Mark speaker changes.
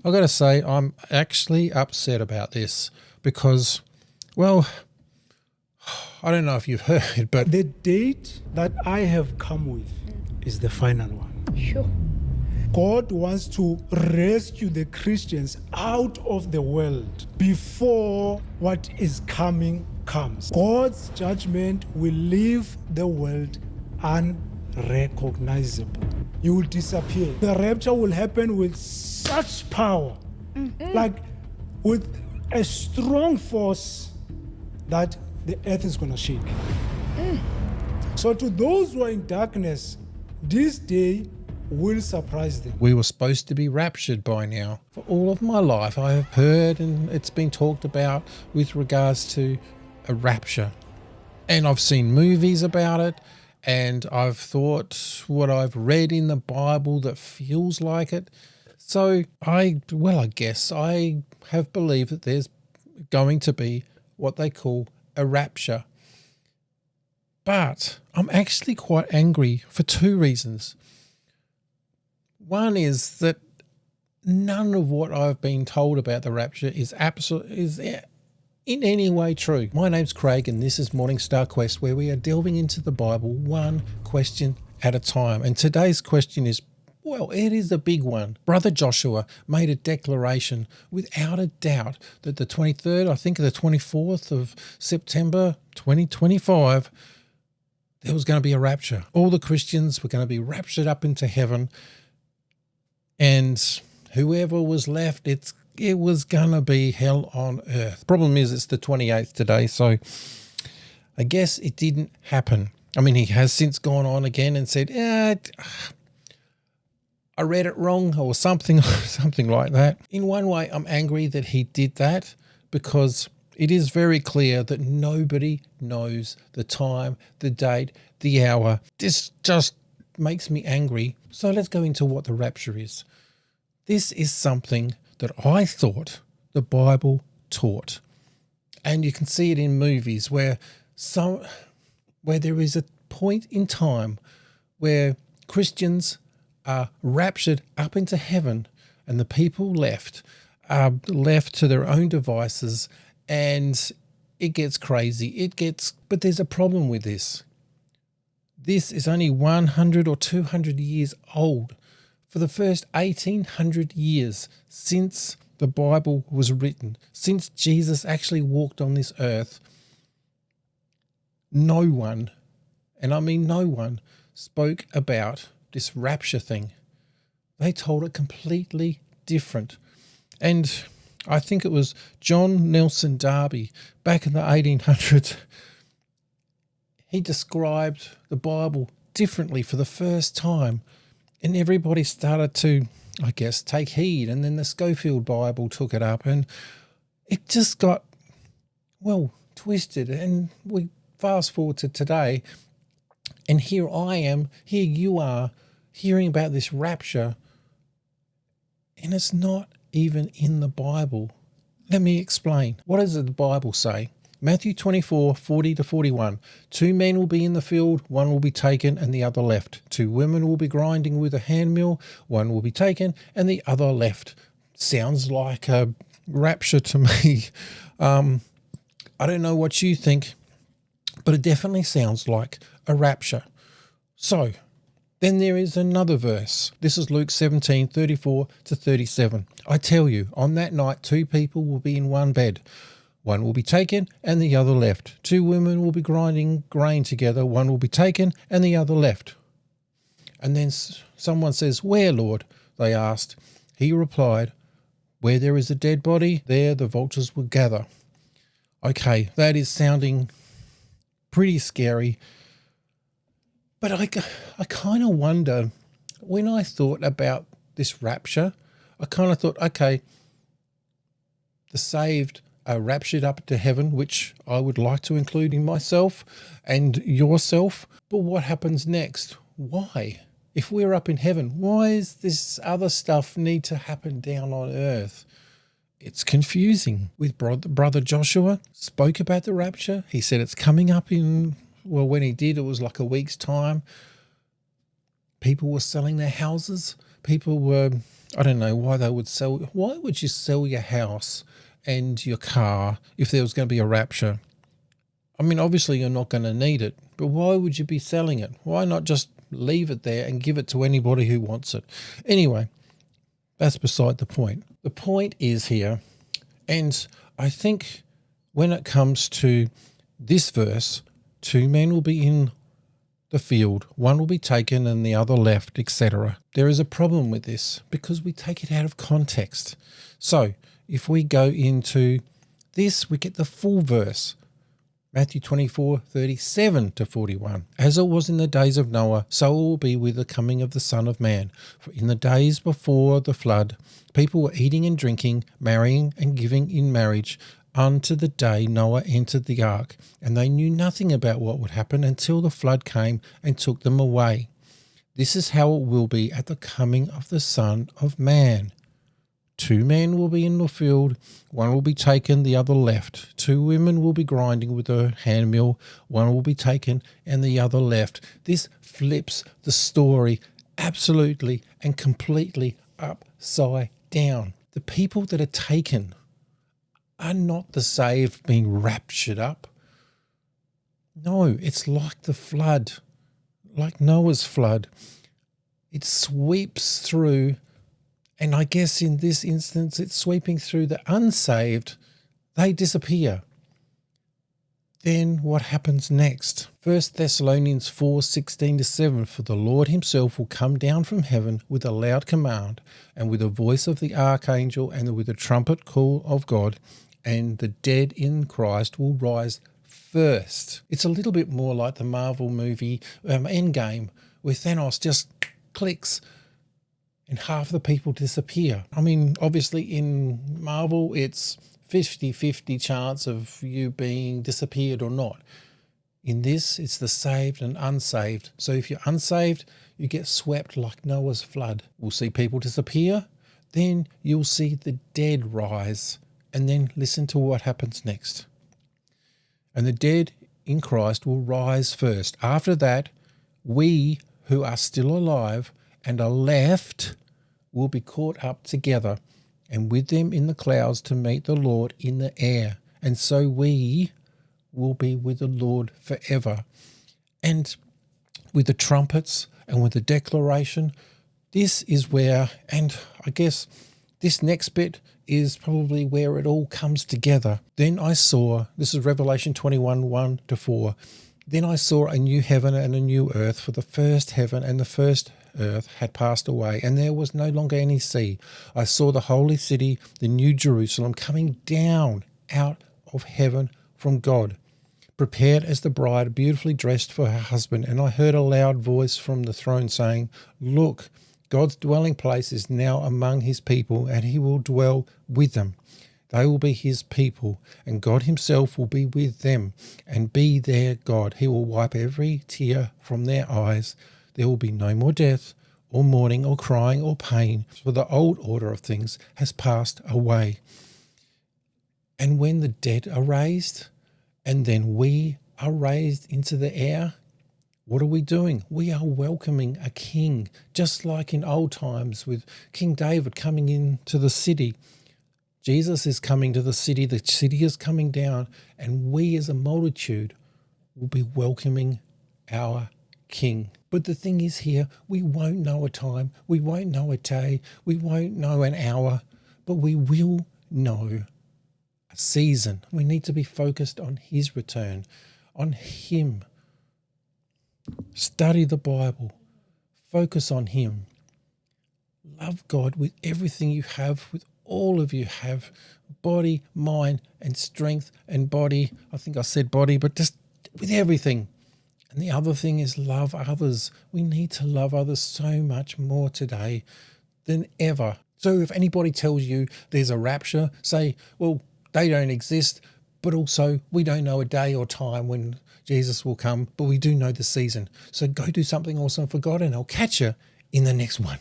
Speaker 1: I've got to say, I'm actually upset about this because, well, I don't know if you've heard, but
Speaker 2: The date that I have come with is the final one.
Speaker 3: Sure.
Speaker 2: God wants to rescue the Christians out of the world before what is coming comes. God's judgment will leave the world unrecognizable. You will disappear. The rapture will happen with such power, like with a strong force that the earth is going to shake. So to those who are in darkness, this day will surprise them.
Speaker 1: we were supposed to be raptured by now. For all of my life, I have heard and it's been talked about with regards to a rapture. And I've seen movies about it, and I've thought what I've read in the Bible that feels like it. So I guess I have believed that there's going to be what they call a rapture. But I'm actually quite angry for two reasons. One is that none of what I've been told about the rapture is in any way true. My name's Craig and this is Morning Star Quest, where we are delving into the Bible one question at a time. And today's question is, well, it is a big one. Brother Joshua made a declaration without a doubt that the 23rd, I think the 24th of September 2025, there was going to be a rapture. All the Christians were going to be raptured up into heaven, and whoever was left, it was going to be hell on earth. Problem is, it's the 28th today, so I guess it didn't happen. I mean, he has since gone on again and said, I read it wrong or something like that. In one way, I'm angry that he did that because it is very clear that nobody knows the time, the date, the hour. This just makes me angry. So let's go into what the rapture is. This is something that I thought the Bible taught. And you can see it in movies where there is a point in time where Christians are raptured up into heaven and the people left are left to their own devices, and it gets crazy. But there's a problem with this. This is only 100 or 200 years old. For the first 1800 years since the Bible was written, since Jesus actually walked on this earth, no one, and I mean no one, spoke about this rapture thing. They told it completely different. And I think it was John Nelson Darby back in the 1800s. He described the Bible differently for the first time. And everybody started to, I guess, take heed. And then the Schofield Bible took it up. And it just got, well, twisted. And we fast forward to today. And here you are, hearing about this rapture. And it's not even in the Bible. Let me explain. What does the Bible say? Matthew 24, 40 to 41. 2 men will be in the field, one will be taken and the other left. 2 women will be grinding with a hand mill, one will be taken and the other left. Sounds like a rapture to me. I don't know what you think, but it definitely sounds like a rapture. So then there is another verse. This is Luke 17, 34 to 37. I tell you, on that night 2 people will be in one bed. One will be taken and the other left. 2 women will be grinding grain together. One will be taken and the other left. And then someone says, "Where, Lord?" they asked. He replied, "Where there is a dead body, there the vultures will gather." Okay, that is sounding pretty scary. But I kind of wonder, when I thought about this rapture, I kind of thought, okay, the saved are raptured up to heaven, which I would like to include in myself and yourself. But what happens next? Why? If we're up in heaven, why does this other stuff need to happen down on earth? It's confusing. With Brother Joshua spoke about the rapture. He said it's coming up in, well, when he did, it was like a week's time. People were selling their houses. People were I don't know why they would sell. Why would you sell your house and your car if there was going to be a rapture? I mean, obviously you're not going to need it, but why would you be selling it? Why not just leave it there and give it to anybody who wants it? Anyway, that's beside the point. The point is here, and I think when it comes to this verse, 2 men will be in the field, one will be taken and the other left, etc. There is a problem with this because we take it out of context. So if we go into this, we get the full verse. Matthew 24:37-41. As it was in the days of Noah, so it will be with the coming of the Son of Man. For in the days before the flood, people were eating and drinking, marrying and giving in marriage, unto the day Noah entered the ark, and they knew nothing about what would happen until the flood came and took them away. This is how it will be at the coming of the Son of Man. 2 men will be in the field, one will be taken, the other left. 2 women will be grinding with a hand mill, one will be taken and the other left. This flips the story absolutely and completely upside down. The people that are taken are not the saved being raptured up. No, it's like the flood, like Noah's flood. It sweeps through, and I guess in this instance it's sweeping through the unsaved. They disappear. Then what happens next? 1 Thessalonians 4:16-7. For the Lord himself will come down from heaven with a loud command, and with the voice of the archangel, and with the trumpet call of God, and the dead in Christ will rise first. It's a little bit more like the Marvel movie Endgame, where Thanos just clicks and half the people disappear. I mean, obviously in Marvel it's 50-50 chance of you being disappeared or not. In this, it's the saved and unsaved. So if you're unsaved, you get swept like Noah's flood. We'll see people disappear, then you'll see the dead rise. And then listen to what happens next. And the dead in Christ will rise first. After that, we who are still alive and are left will be caught up together and with them in the clouds to meet the Lord in the air. And so we will be with the Lord forever. And with the trumpets and with the declaration, this is where, and I guess this next bit is probably where it all comes together. Then I saw, this is Revelation 21:1-4. Then I saw a new heaven and a new earth, for the first heaven and the first earth had passed away, and there was no longer any sea. I saw the holy city, the new Jerusalem, coming down out of heaven from God, prepared as the bride, beautifully dressed for her husband. And I heard a loud voice from the throne saying, Look, God's dwelling place is now among his people, and he will dwell with them. They will be his people, and God himself will be with them and be their God. He will wipe every tear from their eyes. There will be no more death, or mourning, or crying, or pain, for the old order of things has passed away. And when the dead are raised, and then we are raised into the air, what are we doing? We are welcoming a king, just like in old times with King David coming into the city. Jesus is coming to the city is coming down, and we as a multitude will be welcoming our king. But the thing is here, we won't know a time, we won't know a day, we won't know an hour, but we will know a season. We need to be focused on his return, on him. Study the Bible. Focus on him. Love God with everything you have, with all of you have, body, mind, and strength and body. I think I said body, but just with everything. And the other thing is love others. We need to love others so much more today than ever. So if anybody tells you there's a rapture, say, well, they don't exist, but also we don't know a day or time when Jesus will come, but we do know the season. So go do something awesome for God, and I'll catch you in the next one.